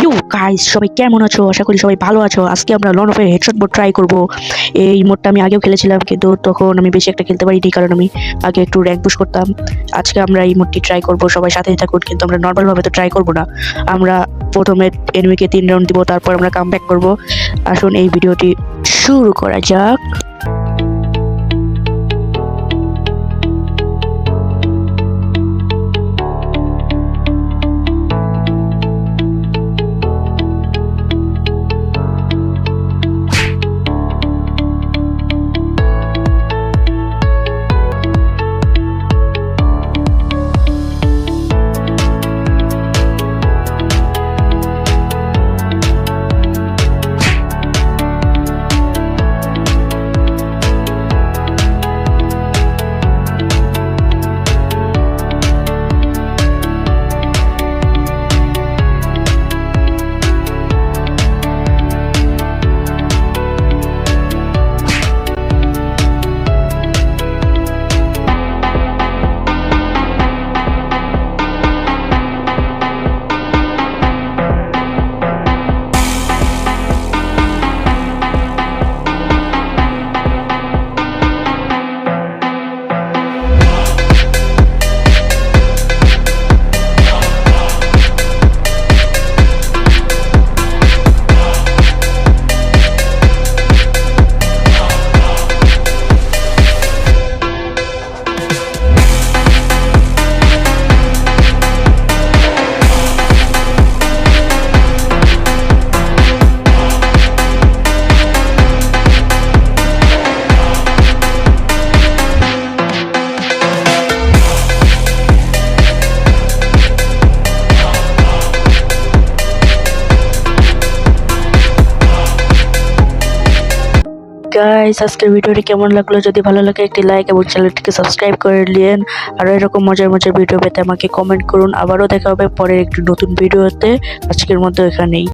Hello guys, সবাই কেমন আছো? আশা করি সবাই ভালো আছো। আজকে আমরা লন অফের হেডশট মোড ট্রাই করব। এই মোডটা আমি আগেও খেলেছিলাম, কিন্তু তখন আমি বেশি একটা খেলতে পারিনি, কারণ আমি আগে একটু র্যাঙ্ক পুশ করতাম। আজকে আমরা এই মোডটি ট্রাই করব, সবাই সাথেই থাকুন। কিন্তু আমরা নর্মাল ভাবে তো ট্রাই করব না, আমরা প্রথমে এনিমিকে 3 রাউন্ড দিব, তারপর আমরা কামব্যাক করব। আসুন এই ভিডিওটি শুরু করা যাক। গাইস, আজকের ভিডিওটি কেমন লাগলো? যদি ভালো লাগে একটি লাইক এবং চ্যানেলটিকে সাবস্ক্রাইব করে নিন। আর এরকম মজার মজার ভিডিও পেতে আমাকে কমেন্ট করুন। আবারও দেখা হবে পরের একটি নতুন ভিডিওতে। আজকের মতো এখানেই।